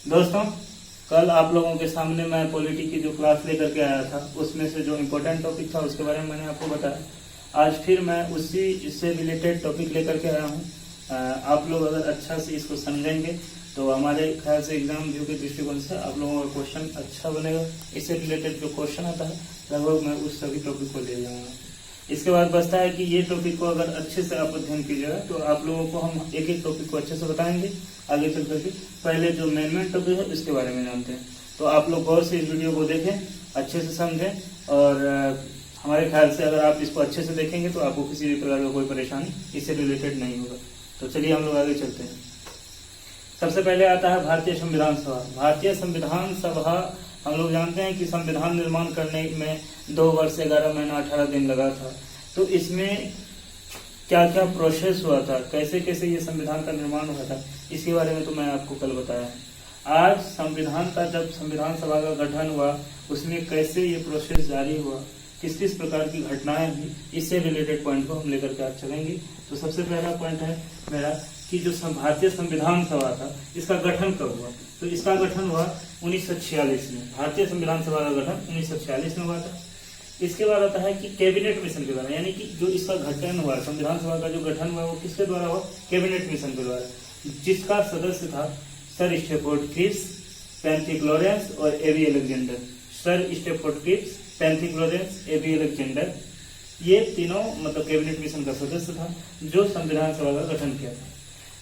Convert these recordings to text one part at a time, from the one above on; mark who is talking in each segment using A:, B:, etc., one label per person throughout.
A: दोस्तों, कल आप लोगों के सामने मैं पॉलिटी की जो क्लास लेकर के आया था उसमें से जो इम्पोर्टेंट टॉपिक था उसके बारे में मैंने आपको बताया। आज फिर मैं उसी इससे रिलेटेड टॉपिक लेकर के आया हूँ। आप लोग अगर अच्छा से इसको समझेंगे तो हमारे ख्याल से एग्जाम व्यू के दृष्टिकोण से आप लोगों का क्वेश्चन अच्छा बनेगा। इससे रिलेटेड जो क्वेश्चन आता है लगभग मैं उस सभी टॉपिक को ले जाऊँगा। इसके बाद बचता है कि ये टॉपिक को अगर अच्छे से आप अध्ययन कीजिएगा तो आप लोगों को हम एक एक टॉपिक को अच्छे से बताएंगे आगे चल करके। पहले जो मेन टॉपिक है उसके बारे में जानते हैं, तो आप लोग गौर से इस वीडियो को देखें, अच्छे से समझें और हमारे ख्याल से अगर आप इसको अच्छे से देखेंगे तो आपको किसी भी प्रकार का कोई परेशानी इससे रिलेटेड नहीं होगा। तो चलिए हम लोग आगे चलते हैं। सबसे पहले आता है भारतीय संविधान सभा। भारतीय संविधान सभा हम लोग जानते हैं कि संविधान निर्माण करने में 2 वर्ष 11 महीना 18 दिन लगा था। तो इसमें क्या क्या प्रोसेस हुआ था, कैसे कैसे ये संविधान का निर्माण हुआ था, इसके बारे में तो मैं आपको कल बताया। आज संविधान का जब संविधान सभा का गठन हुआ उसमें कैसे ये प्रोसेस जारी हुआ, किस किस प्रकार की घटनाएं हुई, इससे रिलेटेड पॉइंट को हम लेकर के आज चलेंगे। तो सबसे पहला पॉइंट है मेरा कि जो भारतीय संविधान सभा था इसका गठन कब हुआ। तो इसका गठन हुआ 1946 में। भारतीय संविधान सभा का गठन 1946 में हुआ था। इसके बाद आता है कि कैबिनेट मिशन के द्वारा, यानी कि जो इसका गठन हुआ, संविधान सभा का जो गठन हुआ वो किसके द्वारा हुआ, कैबिनेट मिशन के द्वारा, जिसका सदस्य था sir Stafford Cripps, Pethick Lawrence और A B Alexander. Sir Stafford Cripps, Pethick Lawrence, A B Alexander, ये तीनों मतलब कैबिनेट मिशन का सदस्य था जो संविधान सभा का गठन किया था।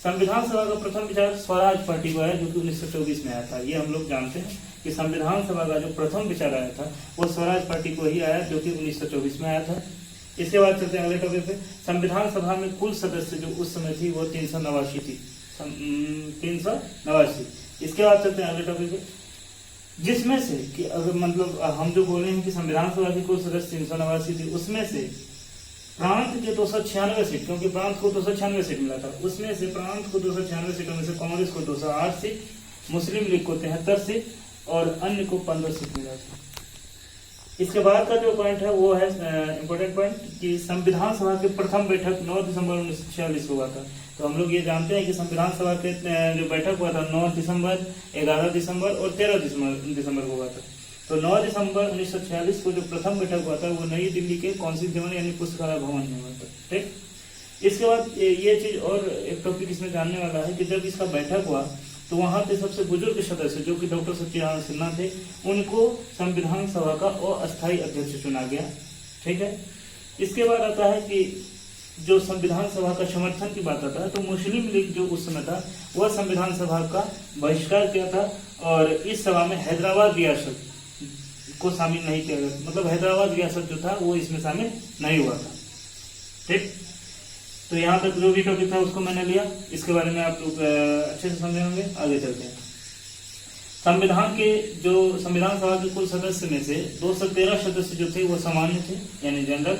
A: संविधान सभा का प्रथम विचार स्वराज पार्टी को आया जो कि 1924 में आया था। ये हम लोग जानते हैं कि संविधान सभा का जो प्रथम विचार आया था वो स्वराज पार्टी को ही आया जो कि 1924 में आया था। इसके बाद चलते हैं अगले टॉपिक पे। संविधान सभा में कुल सदस्य जो उस समय थी वो 389 थी, 389। इसके बाद चलते हैं अगले टॉपिक पे, जिसमें से कि अगर मतलब हम जो बोले हैं कि संविधान सभा की कुल सदस्य 389 थी, उसमें से प्रांत के 296 सीट, क्योंकि प्रांत को 296 सीट मिला था, उसमें से प्रांत को 296 सीटों में से कांग्रेस को 208 सीट, मुस्लिम लीग को 73 सीट और अन्य को 15 सीट मिला था। इसके बाद का जो पॉइंट है वो है इंपॉर्टेंट पॉइंट कि संविधान सभा की प्रथम बैठक 9 दिसंबर 1946 को हुआ था। तो हम लोग ये जानते हैं कि संविधान सभा के जो बैठक हुआ था 9 दिसंबर, 11 दिसंबर और 13 दिसंबर को हुआ था। तो 9 दिसंबर 1946 को जो प्रथम बैठक हुआ था वो नई दिल्ली के कौंसिल भवन यानी पुस्तकालय भवन में हुआ था। ठीक, इसके बाद ये चीज और एक टॉपिक इसमें जानने वाला है कि जब इसका बैठक हुआ तो वहां पे सबसे बुजुर्ग सदस्य जो कि डॉक्टर सत्यनारायण सिन्हा थे, उनको संविधान सभा का अस्थायी अध्यक्ष चुना गया। ठीक है, इसके बाद आता है कि जो संविधान सभा का समर्थन की बात आता है तो मुस्लिम लीग जो उस समय था वह संविधान सभा का बहिष्कार किया था और इस सभा में हैदराबाद रियासत को शामिल नहीं किया गया, मतलब हैदराबाद रियासत जो था वो इसमें शामिल नहीं हुआ था। ठीक, तो यहाँ तक जो भी टॉपिक था उसको मैंने लिया, इसके बारे में आप लोग अच्छे से समझे होंगे। आगे चलते हैं। संविधान के जो संविधान सभा के कुल सदस्य में से 213 सदस्य जो थे वो सामान्य थे यानी जनरल,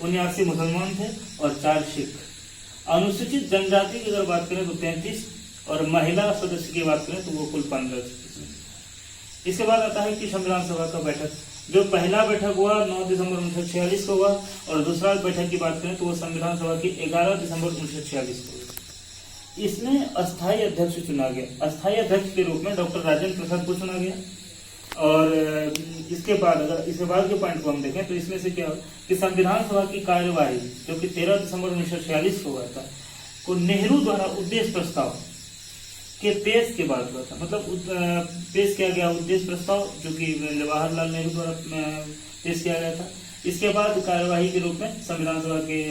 A: 79 मुसलमान थे और 4 सिख। अनुसूचित जनजाति की अगर बात करें तो 33 और महिला सदस्य की बात करें तो वो कुल 15। इसके बाद आता है कि संविधान सभा का बैठक, जो पहला बैठक हुआ 9 दिसंबर 1946 को हुआ और दूसरा बैठक की बात करें तो वो संविधान सभा की 11 दिसंबर 1946 को हुई। इसमें अस्थायी अध्यक्ष चुना गया। अस्थायी अध्यक्ष के रूप में डॉक्टर राजेंद्र प्रसाद को चुना गया। और इसके बाद अगर इसके बाद के पॉइंट को हम देखें तो इसमें से क्या कि संविधान सभा की कार्यवाही जो कि 13 दिसंबर 1946 को हुआ था को नेहरू द्वारा उद्देश्य प्रस्ताव के पेश के बाद हुआ था, मतलब पेश किया गया उद्देश्य प्रस्ताव जो कि जवाहरलाल नेहरू द्वारा पेश किया गया था। इसके बाद कार्यवाही के रूप में संविधान सभा के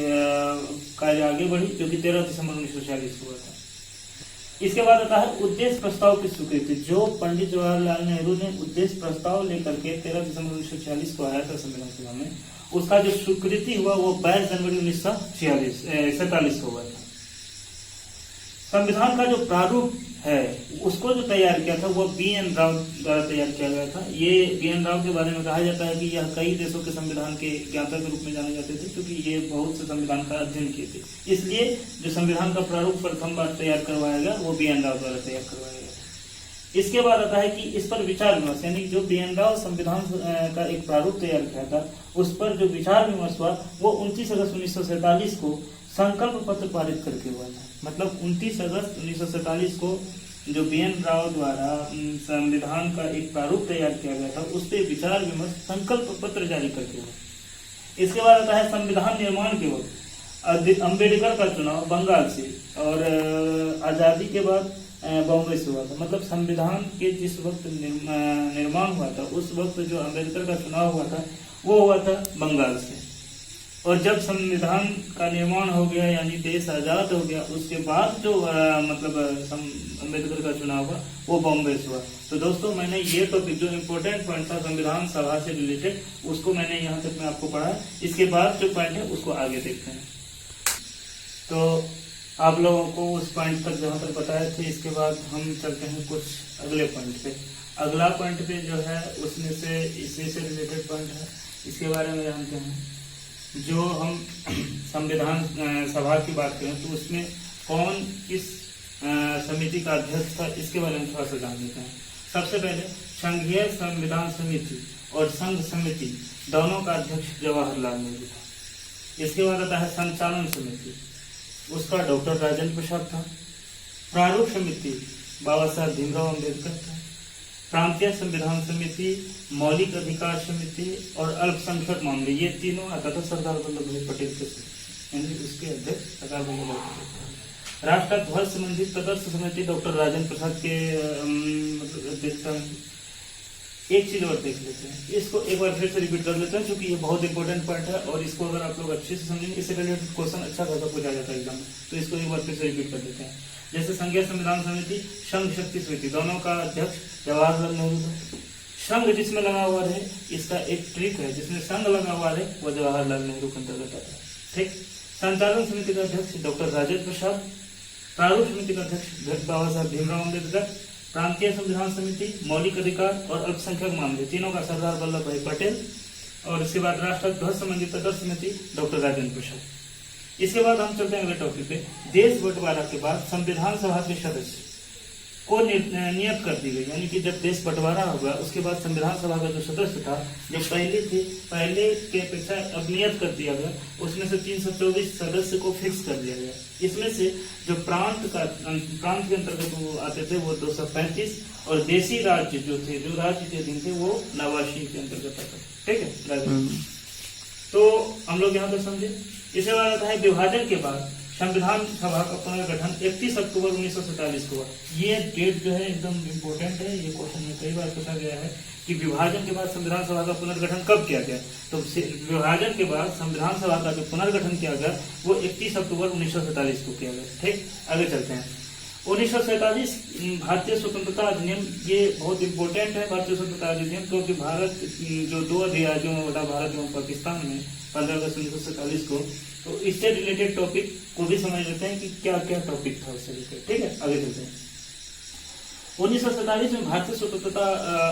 A: कार्य आगे बढ़ी जो कि 13 दिसंबर 1946 को हुआ था। इसके बाद आता है उद्देश्य प्रस्ताव की स्वीकृति। जो पंडित जवाहरलाल नेहरू ने उद्देश्य प्रस्ताव लेकर के 13 दिसंबर 1946 को आया था संविधान सभा में, उसका जो स्वीकृति हुआ वो 22 जनवरी 1947 को हुआ था। संविधान का जो प्रारूप है उसको जो तैयार किया था वो BN राव द्वारा तैयार किया गया था। ये BN राव के बारे में कहा जाता है कि यह कई देशों के संविधान के ज्ञाता के रूप में जाने जाते थे क्योंकि ये बहुत से संविधान का अध्ययन किए थे। इसलिए जो संविधान का प्रारूप प्रथम बार तैयार करवाया गया वो BN राव द्वारा तैयार करवाया गया। इसके बाद आता है कि इस पर विचार विमर्श, यानी जो BN राव संविधान का एक प्रारूप तैयार किया था उस पर जो विचार विमर्श हुआ वो 29 अगस्त 1947 को संकल्प पत्र पारित करके हुआ था। मतलब 29 अगस्त 1947 को जो BN राव द्वारा संविधान का एक प्रारूप तैयार किया गया था, उस पर विचार विमर्श संकल्प पत्र जारी करके हुआ। इसके बाद आता है संविधान निर्माण के वक्त अम्बेडकर का चुनाव बंगाल से और आजादी के बाद बॉम्बे से हुआ था। मतलब संविधान के जिस वक्त निर्माण हुआ था, उस वक्त जो अम्बेडकर का चुनाव हुआ था वो हुआ था बंगाल से। और जब संविधान का निर्माण हो गया यानी देश आजाद हो गया, उसके बाद जो मतलब अम्बेडकर का चुनाव हुआ वो बॉम्बे से हुआ। तो दोस्तों मैंने ये टॉपिक जो इम्पोर्टेंट पॉइंट था संविधान सभा से रिलेटेड, उसको मैंने यहाँ तक मैं आपको पढ़ा। इसके बाद जो पॉइंट है उसको आगे देखते हैं। तो आप लोगों को उस पॉइंट तक जहाँ तक बताए थे, इसके बाद हम चलते हैं कुछ अगले पॉइंट पे। अगला पॉइंट पे जो है उसमें से इसी से रिलेटेड पॉइंट है, इसके बारे में जानते हैं। जो हम संविधान सभा की बात करें तो उसमें कौन किस समिति का अध्यक्ष था, इसके बारे में थोड़ा सा जान लेते हैं। सबसे पहले संघीय संविधान समिति और संघ समिति दोनों का अध्यक्ष जवाहरलाल नेहरू था। इसके बाद आता है संचालन समिति, उसका डॉक्टर राजेंद्र प्रसाद था। प्रारूप समिति बाबा साहब भीमराव अम्बेडकर था। प्रांतीय संविधान समिति, मौलिक अधिकार समिति और अल्पसंख्यक मामले, ये तीनों आता था सरदार वल्लभ भाई पटेल के यानी उसके अध्यक्ष सरदार वल्लभ भाई पटेल। राष्ट्रध्वज संबंधी तटस्थ समिति डॉक्टर राजेंद्र प्रसाद के मतलब अध्यक्षता में। एक चीज और देख लेते हैं, इसको एक बार फिर से रिपीट कर लेते हैं क्योंकि ये बहुत इंपॉर्टेंट पॉइंट है और इसको अगर आप लोग अच्छे से समझेंगे, इससे रिलेटेड क्वेश्चन अच्छा खासा पूछा जाता है एग्जाम में। तो इसको एक बार फिर से रिपीट कर लेते हैं। जैसे संघीय संविधान समिति, संघ शक्ति समिति, दोनों का अध्यक्ष जवाहरलाल नेहरू था। संघ जिसमें लगा हुआ रहे, इसका एक ट्रिक है, जिसमें संघ लगा हुआ रहे वो जवाहरलाल नेहरू के अंतर्गत आता है। ठीक। संचालन समिति का अध्यक्ष डॉक्टर राजेंद्र प्रसाद। प्रारूप समिति का अध्यक्ष बाबा साहब भीमराव अम्बेडकर। प्रांतीय संविधान समिति, मौलिक अधिकार और अल्पसंख्यक मामले, तीनों का सरदार वल्लभ भाई पटेल। और इसके बाद राष्ट्रध्वज संबंधी तटस्थ समिति डॉक्टर राजेंद्र प्रसाद। इसके बाद हम चलते हैं अगले टॉपिक पे। देश बंटवारा के बाद संविधान सभा के सदस्य को नियत कर दी गई, यानी कि जब देश बंटवारा होगा उसके बाद संविधान सभा का जो सदस्य था, जो पहले के अपेक्षा अब नियत कर दिया गया, उसमें से 324 सदस्य को फिक्स कर दिया गया। इसमें से जो प्रांत के अंतर्गत वो आते थे वो 235 और देशी राज्य जो थे, जो राज्य के अधीन थे, वो 89 के अंतर्गत आते। ठीक है। तो हम लोग यहाँ तक समझे। इसके बाद आता है विभाजन के बाद संविधान सभा का पुनर्गठन 31 अक्टूबर 1947 को हुआ। ये डेट जो है एकदम इम्पोर्टेंट है, ये क्वेश्चन में कई बार पूछा गया है कि विभाजन के बाद संविधान सभा का पुनर्गठन कब किया गया। तो विभाजन के बाद संविधान सभा का जो पुनर्गठन किया गया वो 31 अक्टूबर 1947 को किया गया। ठीक, आगे चलते हैं। 1947 भारतीय स्वतंत्रता अधिनियम, ये बहुत इंपॉर्टेंट है भारतीय स्वतंत्रता अधिनियम, क्योंकि भारत जो 2 अधिराज्यों में बटा भारत एवं पाकिस्तान में 15 अगस्त 1947 को, तो इससे रिलेटेड टॉपिक को भी समझ लेते हैं कि क्या क्या टॉपिक था उससे रिलेटेड। ठीक है, आगे चलते हैं। 1947 में भारतीय स्वतंत्रता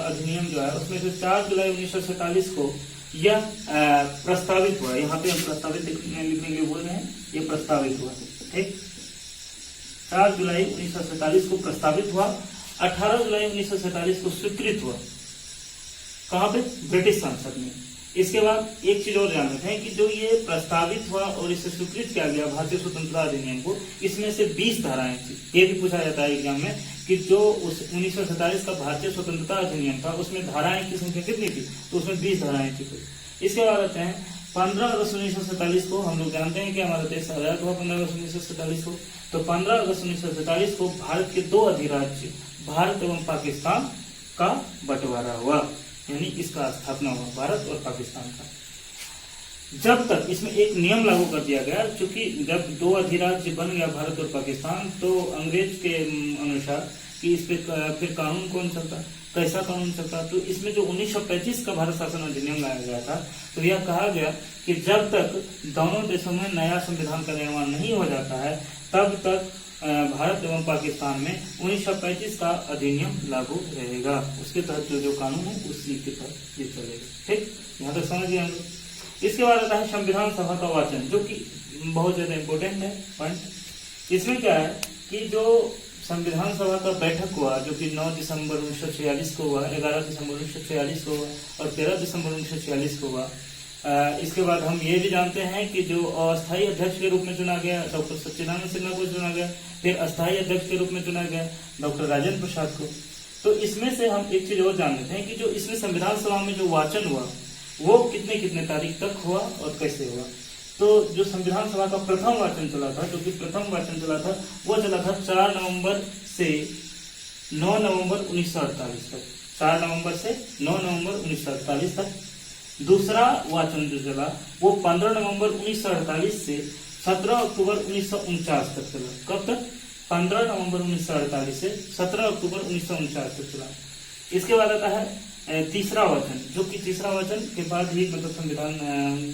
A: अधिनियम जो है उसमें से 4 जुलाई 1947 को यह प्रस्तावित हुआ। यहाँ पे हम प्रस्तावित लिखने के लिए बोल रहे हैं, ये प्रस्तावित हुआ। ठीक, 4 जुलाई 1947 को प्रस्तावित हुआ। 18 जुलाई 1947 को स्वीकृत हुआ। कहाँ पे? ब्रिटिश संसद में। इसके बाद एक चीज और जान लेते हैं कि जो ये प्रस्तावित हुआ और इसे स्वीकृत किया गया भारतीय स्वतंत्रता अधिनियम को, इसमें से 20 धाराएं थी। ये भी पूछा जाता है एग्जाम में कि जो उस 1947 का भारतीय स्वतंत्रता अधिनियम था उसमें धाराएं की संख्या कितनी थी, तो उसमें 20 धाराएं थी। इसके बाद आते हैं 15 अगस्त 1947 को। हम लोग जानते हैं कि हमारा देश आजाद हुआ 15 अगस्त 1947 को। तो 15 अगस्त 1947 को भारत के 2 अधिराज्य भारत एवं पाकिस्तान का बंटवारा हुआ, यानी इसका स्थापना हुआ भारत और पाकिस्तान का। जब तक इसमें एक नियम लागू कर दिया गया, क्योंकि जब 2 अधिराज्य बन गया भारत और पाकिस्तान, तो अंग्रेज के अनुसार कि इस पे फिर कानून कौन चलता, कैसा कानून चलता। तो इसमें जो 1935 का भारत शासन अधिनियम लाया गया था, तो यह कहा गया कि जब तक दोनों देशों में नया संविधान का निर्माण नहीं हो जाता है, तब तक भारत एवं पाकिस्तान में 1935 का अधिनियम लागू रहेगा। उसके तहत जो कानून है उसी के तहत ये चलेगा। ठीक, यहाँ तक समझ गए। इसके बाद आता है संविधान सभा का वाचन, जो कि बहुत ज्यादा इंपॉर्टेंट है पॉइंट। इसमें क्या है कि जो संविधान सभा का बैठक हुआ, जो कि 9 दिसंबर 1946 को हुआ, 11 दिसंबर 1946 को हुआ और 13 दिसंबर 1946 को हुआ, इसके बाद हम ये भी जानते हैं कि जो अस्थायी अध्यक्ष के रूप में चुना गया डॉक्टर सच्चिदानंद सिन्हा को चुना गया, फिर अस्थायी अध्यक्ष के रूप में चुना गया डॉक्टर राजेंद्र प्रसाद को। तो इसमें से हम एक चीज और जान लेते हैं कि जो इसमें संविधान सभा में जो वाचन हुआ वो कितने कितने तारीख तक हुआ और कैसे हुआ। तो जो संविधान सभा का प्रथम वाचन चला था, जो कि प्रथम वाचन चला था वो चला था 4 नवंबर से 9 नवंबर 1948 तक, 4 नवंबर से 9 नवंबर 1948 तक। दूसरा वाचन जो चला वो 15 नवंबर 1948 से 17 अक्टूबर 1949 तक चला। कब तक? 15 नवंबर 1948 से 17 अक्टूबर 1949 तक चला। इसके बाद आता है तीसरा वाचन, जो कि तीसरा वाचन के बाद ही मतलब संविधान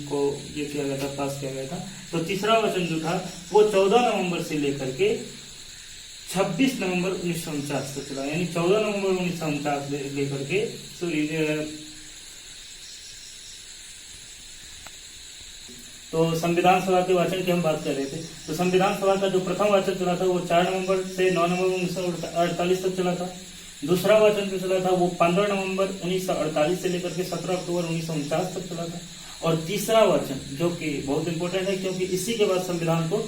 A: को ये किया गया था, पास किया गया था। तो तीसरा वाचन जो था वो 14 नवंबर से लेकर के 26 नवंबर 1949 तक चला, यानी 14 नवंबर 1949 लेकर के तो संविधान सभा के वाचन की हम बात कर रहे थे। तो संविधान सभा का जो प्रथम वाचन चला था वो 4 नवंबर से 9 नवंबर 1948 तक चला था। दूसरा वाचन जो चला था वो 15 नवंबर 1948 से लेकर के 17 अक्टूबर 1949 तक चला था। और तीसरा वाचन जो कि बहुत इंपॉर्टेंट है क्योंकि इसी के बाद संविधान को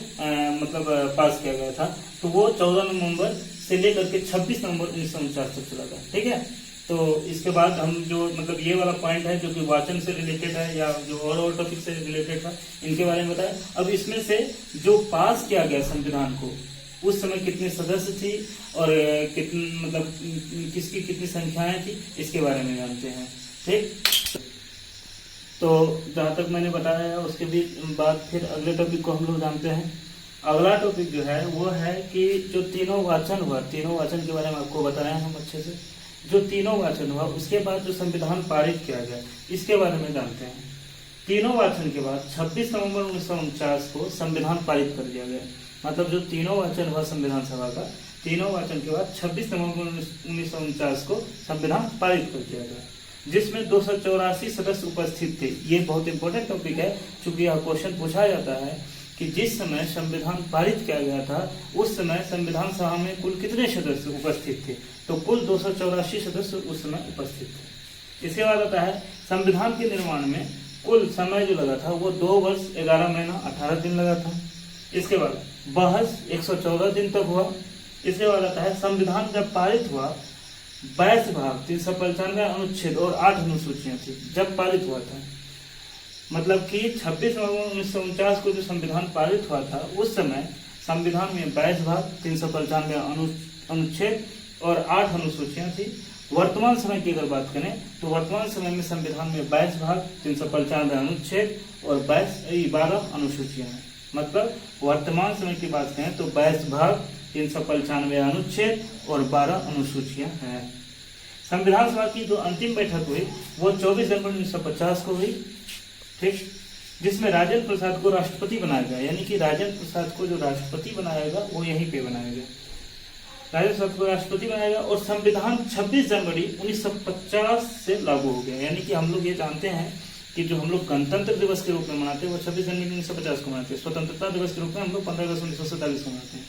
A: मतलब पास किया गया था, तो वो 14 नवंबर से लेकर के 26 नवंबर 1949 तक चला था। ठीक है, तो इसके बाद हम जो मतलब ये वाला पॉइंट है जो कि वाचन से रिलेटेड है या जो और टॉपिक से रिलेटेड था, इनके बारे में बताया। अब इसमें से जो पास किया गया संविधान को उस समय कितने सदस्य थी और कितने मतलब किसकी कितनी संख्याएं थी, इसके बारे में जानते हैं। ठीक, तो जहां तक मैंने बताया है उसके भी बाद फिर अगले टॉपिक को हम लोग जानते हैं। अगला टॉपिक जो है वो है कि जो तीनों वाचन हुआ, तीनों वाचन के बारे में आपको बताया हम अच्छे से। जो तीनों वाचन हुआ उसके बाद जो संविधान पारित किया गया इसके बारे में जानते हैं। तीनों वाचन के बाद 26 नवंबर 1949 को संविधान पारित कर दिया गया। मतलब जो तीनों वाचन हुआ संविधान सभा का, तीनों वाचन के बाद 26 नवंबर 1949 को संविधान पारित कर दिया गया, जिसमें 284 सदस्य उपस्थित थे। ये बहुत इंपॉर्टेंट टॉपिक है क्योंकि यह क्वेश्चन पूछा जाता है कि जिस समय संविधान पारित किया गया था उस समय संविधान सभा में कुल कितने सदस्य उपस्थित थे, तो कुल 284 सदस्य उस समय उपस्थित थे। इसके बाद आता है संविधान के निर्माण में कुल समय जो लगा था वो 2 वर्ष 11 महीना 18 दिन लगा था। इसके बाद बहस 114 दिन तक हुआ। इसके बाद आता है संविधान जब पारित हुआ 22 भाग 395 अनुच्छेद और 8 अनुसूचियां थी जब पारित हुआ था। मतलब कि 26 नवंबर 1949 को जो संविधान पारित हुआ था उस समय संविधान में 22 भाग 395 अनुच्छेद और 8 अनुसूचियां थी। वर्तमान समय की अगर बात करें तो वर्तमान समय में संविधान में 22 भाग 395 अनुच्छेद और 12 अनुसूचियां हैं। मतलब वर्तमान समय की बात करें तो 22 भाग 395 अनुच्छेद और 12 अनुसूचियां हैं। संविधान सभा की जो अंतिम बैठक हुई वो 24 जनवरी 1950 को हुई। ठीक, जिसमें राजेंद्र प्रसाद को राष्ट्रपति बनाया गया, यानी कि राजेंद्र प्रसाद को जो राष्ट्रपति बनाएगा वो यहीं पे बनाएगा, राजेंद्र प्रसाद को राष्ट्रपति बनाएगा। और संविधान 26 जनवरी 1950 से लागू हो गया। यानी कि हम लोग ये जानते हैं कि जो हम लोग गणतंत्र दिवस के रूप में मनाते हैं वो 26 जनवरी 1950 को मनाते हैं। स्वतंत्रता दिवस के रूप में हम लोग 15 अगस्त 1947 को मनाते हैं।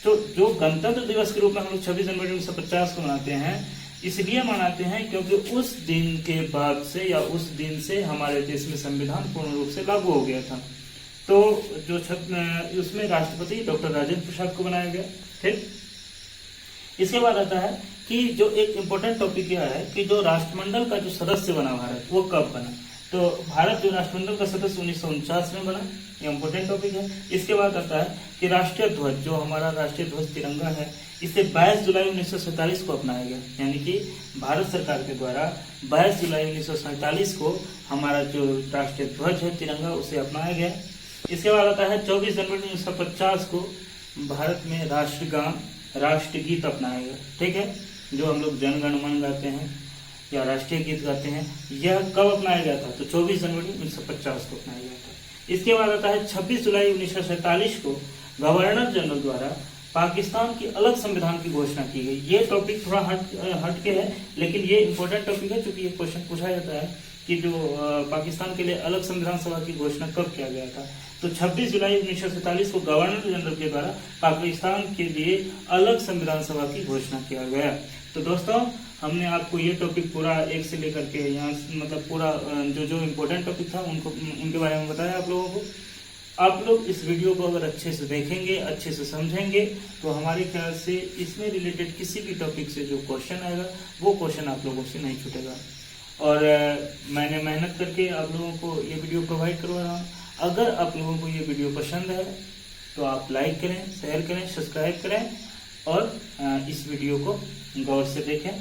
A: तो जो गणतंत्र दिवस के रूप में हम लोग 26 जनवरी 1950 को मनाते हैं इसलिए मनाते हैं क्योंकि उस दिन के बाद से या उस दिन से हमारे देश में संविधान पूर्ण रूप से लागू हो गया था। तो जो उसमें राष्ट्रपति डॉक्टर राजेंद्र प्रसाद को बनाया गया। ठीक, इसके बाद आता है कि जो एक इम्पोर्टेंट टॉपिक यह है कि जो राष्ट्रमंडल का जो सदस्य बना भारत वो कब बना। तो भारत जो राष्ट्रमंडल का सदस्य 1949 में बना, ये इम्पोर्टेंट टॉपिक है। इसके बाद आता है कि राष्ट्रीय ध्वज, जो हमारा राष्ट्रीय ध्वज तिरंगा है, इसे 22 जुलाई 1947 को अपनाया गया। यानी कि भारत सरकार के द्वारा 22 जुलाई 1947 को हमारा जो राष्ट्रीय ध्वज है तिरंगा उसे अपनाया गया। इसके बाद आता है 24 जनवरी 1950 को भारत में राष्ट्रगान राष्ट्रगीत अपनाया गया। ठीक है, जो हम लोग जन गण मन गाते हैं या राष्ट्रीय गीत गाते हैं, यह कब अपनाया गया था, तो 24 जनवरी 1950 को अपनाया गया था। इसके बाद आता है 26 जुलाई 1947 को गवर्नर जनरल द्वारा पाकिस्तान की अलग संविधान की घोषणा की गई। ये टॉपिक थोड़ा हट के है, लेकिन ये इंपॉर्टेंट टॉपिक है क्योंकि ये क्वेश्चन पूछा जाता है कि जो पाकिस्तान के लिए अलग संविधान सभा की घोषणा कब किया गया था। तो 26 जुलाई 1947 को गवर्नर जनरल के द्वारा पाकिस्तान के लिए अलग संविधान सभा की घोषणा किया गया। तो दोस्तों, हमने आपको ये टॉपिक पूरा एक से लेकर के यहाँ मतलब पूरा जो जो इम्पोर्टेंट टॉपिक था उनके बारे में बताया आप लोगों को। आप लोग इस वीडियो को अगर अच्छे से देखेंगे, अच्छे से समझेंगे, तो हमारे ख्याल से इसमें रिलेटेड किसी भी टॉपिक से जो क्वेश्चन आएगा वो क्वेश्चन आप लोगों से नहीं छूटेगा। और मैंने मेहनत करके आप लोगों को ये वीडियो प्रोवाइड करवा रहा हूँ। अगर आप लोगों को ये वीडियो पसंद है तो आप लाइक करें, शेयर करें, सब्सक्राइब करें और इस वीडियो को गौर से देखें।